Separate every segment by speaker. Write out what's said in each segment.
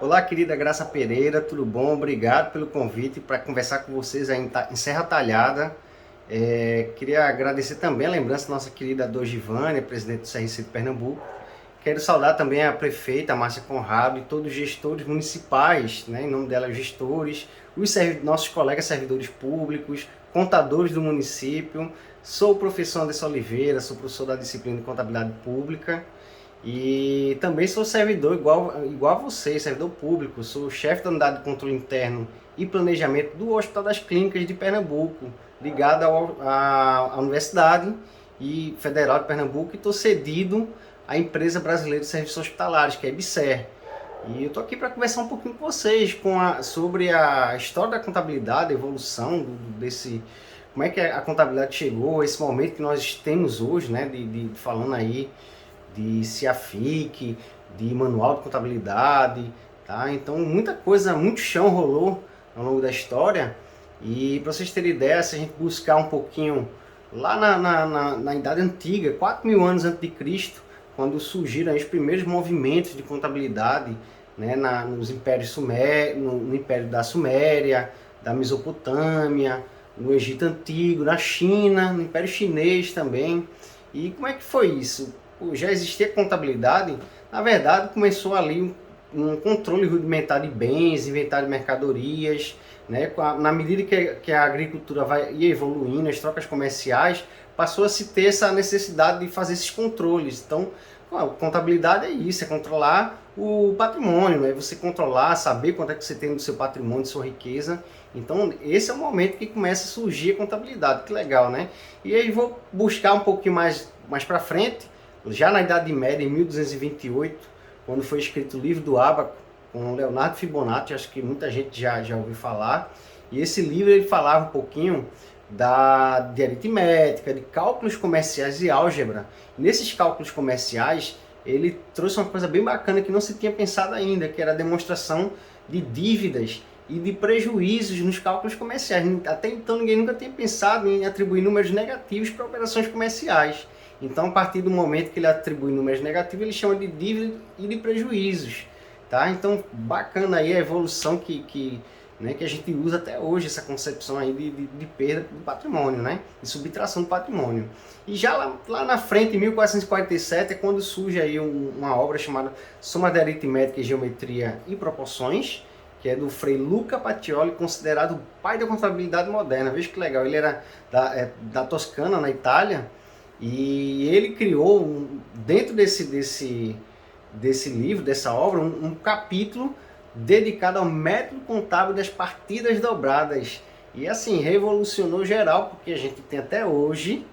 Speaker 1: Olá, querida Graça Pereira, tudo bom? Obrigado pelo convite para conversar com vocês aí em Serra Talhada. Queria agradecer também a lembrança da nossa querida Dogivânia, presidente do CRC de Pernambuco. Quero saudar também a prefeita Márcia Conrado e todos os gestores municipais, né, em nome dela, gestores, nossos colegas servidores públicos, contadores do município. Sou o professor Anderson Oliveira, sou professor da disciplina de Contabilidade Pública. E também sou servidor igual a você, servidor público. Sou chefe da unidade de controle interno e planejamento do Hospital das Clínicas de Pernambuco, ligado à Universidade Federal de Pernambuco, e estou cedido à Empresa Brasileira de Serviços Hospitalares, que é a EBSER. E eu estou aqui para conversar um pouquinho com vocês sobre a história da contabilidade, a evolução como é que a contabilidade chegou a esse momento que nós temos hoje, né, falando aí de CIAFIC, de manual de contabilidade, tá? Então muita coisa, muito chão rolou ao longo da história. E para vocês terem ideia, se a gente buscar um pouquinho lá na Idade Antiga, 4.000 anos antes de Cristo, quando surgiram os primeiros movimentos de contabilidade, né, nos impérios no Império da Suméria, da Mesopotâmia, no Egito Antigo, na China, no Império Chinês também. E como é que foi isso? Já existia contabilidade, na verdade começou ali um controle rudimentar de bens, inventário de mercadorias, né? Na medida que a agricultura ia evoluindo, as trocas comerciais, passou a se ter essa necessidade de fazer esses controles. Então, a contabilidade é isso, é controlar o patrimônio, né? Você controlar, saber quanto é que você tem no seu patrimônio, sua riqueza. Então, esse é o momento que começa a surgir a contabilidade, que legal, né? E aí vou buscar um pouquinho mais para frente, já na Idade Média, em 1228, quando foi escrito o livro do Ábaco, com Leonardo Fibonacci, acho que muita gente já ouviu falar. E esse livro ele falava um pouquinho de aritmética, de cálculos comerciais e álgebra. E nesses cálculos comerciais, ele trouxe uma coisa bem bacana que não se tinha pensado ainda, que era a demonstração de dívidas e de prejuízos nos cálculos comerciais. Até então ninguém nunca tinha pensado em atribuir números negativos para operações comerciais. Então, a partir do momento que ele atribui números negativos, ele chama de dívida e de prejuízos. Tá? Então, bacana aí a evolução que a gente usa até hoje, essa concepção aí de perda do patrimônio, né? De subtração do patrimônio. E já lá na frente, em 1447, é quando surge aí uma obra chamada Soma de Aritmética e Geometria e Proporções, que é do Frei Luca Pacioli, considerado o pai da contabilidade moderna. Veja que legal, ele era da Toscana, na Itália, e ele criou, dentro desse livro, dessa obra, um capítulo dedicado ao método contábil das partidas dobradas. E assim, revolucionou geral, porque a gente tem até hoje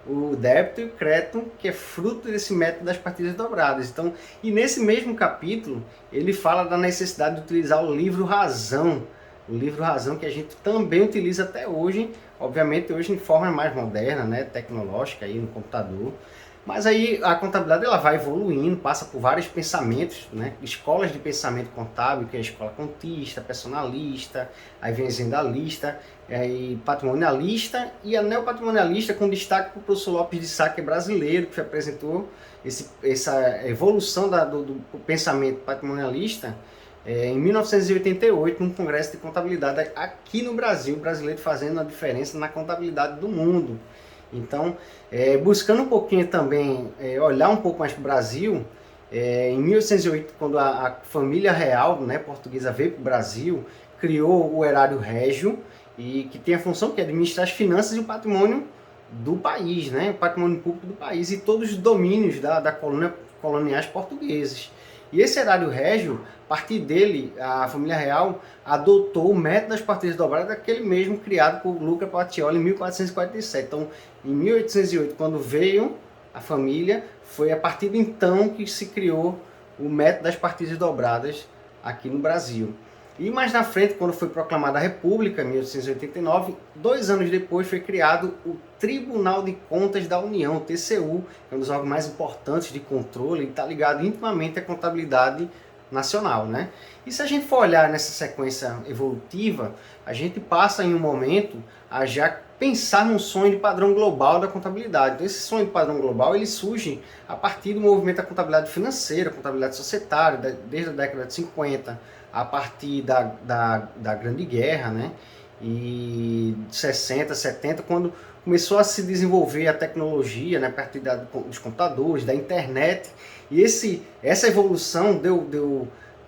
Speaker 1: o débito e o crédito, que é fruto desse método das partidas dobradas. Então, e nesse mesmo capítulo, ele fala da necessidade de utilizar o livro Razão. O livro Razão que a gente também utiliza até hoje, obviamente hoje em forma mais moderna, né, tecnológica aí no computador. Mas aí a contabilidade ela vai evoluindo, passa por vários pensamentos, né? Escolas de pensamento contábil, que é a escola contista, personalista, aí vem a zendalista, e patrimonialista e a neopatrimonialista, com destaque para o professor Lopes de Sá, que é brasileiro, que apresentou essa evolução do pensamento patrimonialista em 1988, num congresso de contabilidade aqui no Brasil, brasileiro fazendo a diferença na contabilidade do mundo. Então, buscando um pouquinho também, olhar um pouco mais para o Brasil, em 1808, quando a família real, né, portuguesa veio para o Brasil, criou o erário régio, e que tem a função que é administrar as finanças e o patrimônio do país, né, o patrimônio público do país e todos os domínios da colônia coloniais portugueses. E esse erário régio, a partir dele, a família real adotou o método das partidas dobradas, aquele mesmo criado por Luca Pacioli em 1447. Então, em 1808, quando veio a família, foi a partir de então que se criou o método das partidas dobradas aqui no Brasil. E mais na frente, quando foi proclamada a República, em 1889, 2 anos depois foi criado o Tribunal de Contas da União, o TCU, que é um dos órgãos mais importantes de controle e está ligado intimamente à contabilidade nacional, né? E se a gente for olhar nessa sequência evolutiva, a gente passa em um momento a já pensar num sonho de padrão global da contabilidade. Então, esse sonho de padrão global ele surge a partir do movimento da contabilidade financeira, contabilidade societária, desde a década de 50, a partir da Grande Guerra, né? E 60, 70, quando começou a se desenvolver a tecnologia, né, a partir dos computadores, da internet, e essa evolução deu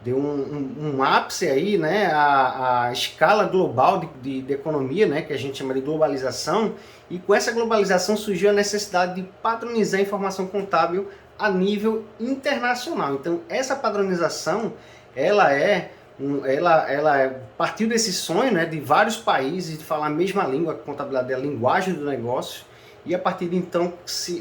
Speaker 1: um ápice aí, né, a escala global de economia, né, que a gente chama de globalização, e com essa globalização surgiu a necessidade de padronizar a informação contábil a nível internacional. Então, essa padronização, ela partiu desse sonho, né, de vários países de falar a mesma língua, a contabilidade é a linguagem do negócio, e a partir de então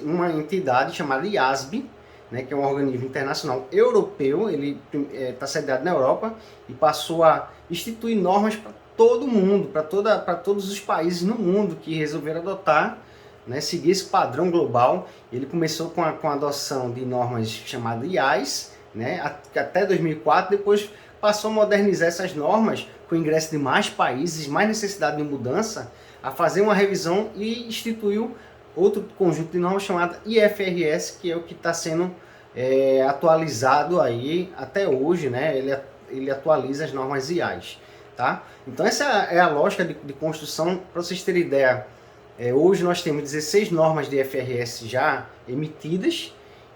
Speaker 1: uma entidade chamada IASB, né, que é um organismo internacional europeu, ele está sediado na Europa e passou a instituir normas para todo mundo, para todos os países no mundo que resolveram adotar, né, seguir esse padrão global. Ele começou com a adoção de normas chamadas IAS, né, até 2004, depois passou a modernizar essas normas com o ingresso de mais países, mais necessidade de mudança, a fazer uma revisão e instituiu outro conjunto de normas chamado IFRS, que é o que está sendo atualizado aí até hoje, né? Ele atualiza as normas IAS, tá? Então essa é a lógica de construção. Para vocês terem ideia, hoje nós temos 16 normas de IFRS já emitidas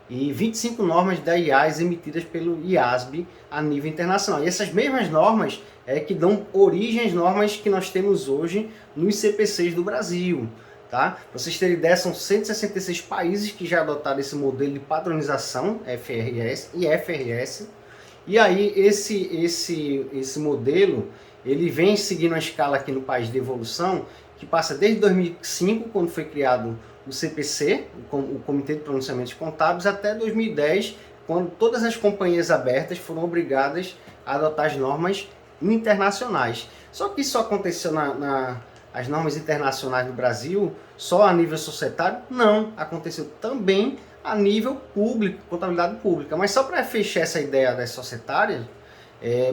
Speaker 1: e 25 normas da IAS emitidas pelo IASB a nível internacional. E essas mesmas normas que dão origem às normas que nós temos hoje nos CPCs do Brasil. Tá? Para vocês terem ideia, são 166 países que já adotaram esse modelo de padronização FRS e FRS. E aí esse modelo ele vem seguindo a escala aqui no país de evolução, que passa desde 2005, quando foi criado o CPC, o Comitê de Pronunciamentos Contábeis, até 2010, quando todas as companhias abertas foram obrigadas a adotar as normas internacionais. Só que isso aconteceu as normas internacionais no Brasil só a nível societário? Não, aconteceu também a nível público, contabilidade pública. Mas só para fechar essa ideia das societárias,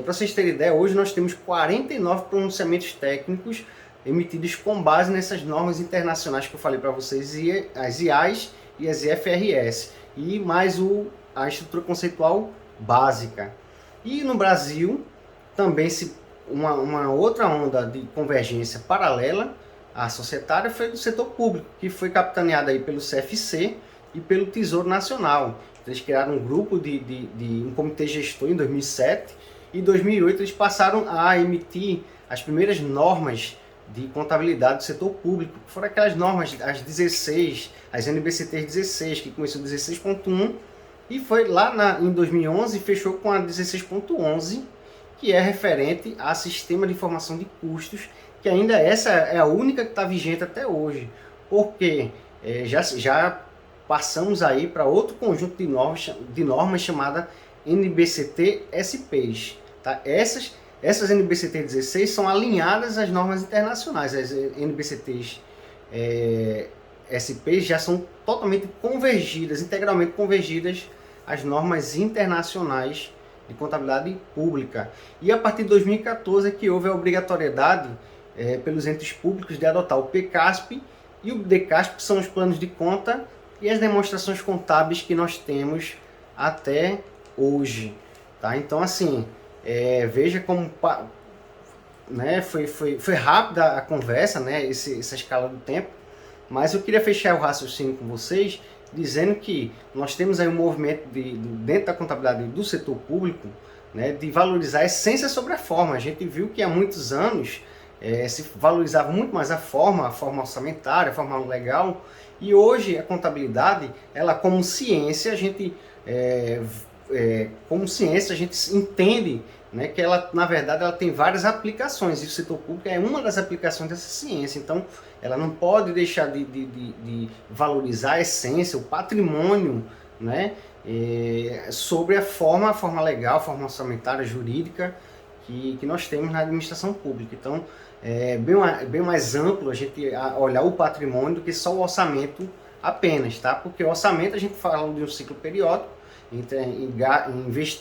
Speaker 1: para vocês terem ideia, hoje nós temos 49 pronunciamentos técnicos emitidos com base nessas normas internacionais que eu falei para vocês, as IAS e as IFRS, e mais a estrutura conceitual básica. E no Brasil também uma outra onda de convergência paralela à societária foi do setor público, que foi capitaneada aí pelo CFC e pelo Tesouro Nacional. Eles criaram um grupo um comitê gestor em 2007, e em 2008 eles passaram a emitir as primeiras normas de contabilidade do setor público, que foram aquelas normas, as 16, as NBCT 16, que começou 16.1, e foi lá em 2011 fechou com a 16.11, que é referente a sistema de informação de custos, que ainda essa é a única que está vigente até hoje, porque já passamos aí para outro conjunto de normas chamada NBCT SPs. Tá? Essas NBCT 16 são alinhadas às normas internacionais. As NBCTs SPs já são totalmente convergidas, integralmente convergidas às normas internacionais de contabilidade pública. E a partir de 2014 é que houve a obrigatoriedade pelos entes públicos de adotar o PCASP e o DCASP, que são os planos de conta e as demonstrações contábeis que nós temos até hoje. Tá? Então, assim, veja como né, foi rápida a conversa, né, essa escala do tempo, mas eu queria fechar o raciocínio com vocês dizendo que nós temos aí um movimento dentro da contabilidade do setor público, né, de valorizar a essência sobre a forma. A gente viu que há muitos anos se valorizava muito mais a forma orçamentária, a forma legal, e hoje a contabilidade, ela como ciência, a gente entende, né, que ela, na verdade, ela tem várias aplicações, e o setor público é uma das aplicações dessa ciência. Então, ela não pode deixar de valorizar a essência, o patrimônio, né, sobre a forma legal, a forma orçamentária, jurídica, que nós temos na administração pública. Então, é bem mais amplo a gente olhar o patrimônio do que só o orçamento apenas, tá? Porque o orçamento a gente fala de um ciclo periódico, entre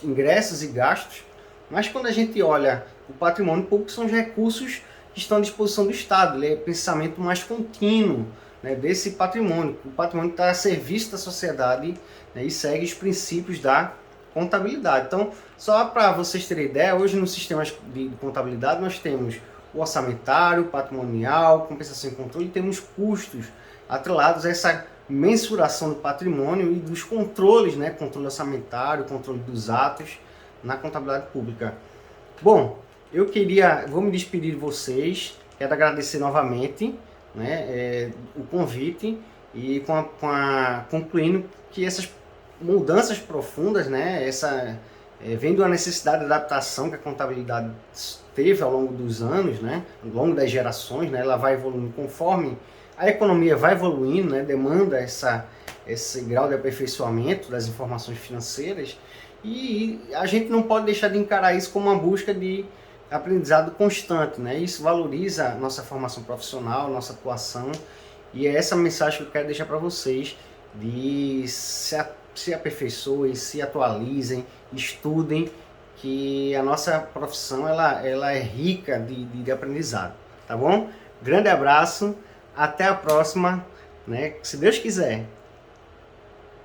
Speaker 1: ingressos e gastos, mas quando a gente olha o patrimônio público, são os recursos estão à disposição do Estado. Ele é pensamento mais contínuo, né, desse patrimônio. O patrimônio está a serviço da sociedade, né, e segue os princípios da contabilidade. Então, só para vocês terem ideia, hoje no sistema de contabilidade nós temos o orçamentário, patrimonial, compensação e controle, e temos custos atrelados a essa mensuração do patrimônio e dos controles, né, controle orçamentário, controle dos atos na contabilidade pública. Bom, vou me despedir de vocês, quero agradecer novamente, né, o convite e concluindo que essas mudanças profundas, né, vem de uma necessidade de adaptação que a contabilidade teve ao longo dos anos, né, ao longo das gerações, né, ela vai evoluindo conforme a economia vai evoluindo, né, demanda esse grau de aperfeiçoamento das informações financeiras, e a gente não pode deixar de encarar isso como uma busca de aprendizado constante, né? Isso valoriza a nossa formação profissional, nossa atuação, e é essa mensagem que eu quero deixar para vocês, de se aperfeiçoem, se atualizem, estudem, que a nossa profissão ela é rica de aprendizado, tá bom? Grande abraço, até a próxima, né? Se Deus quiser.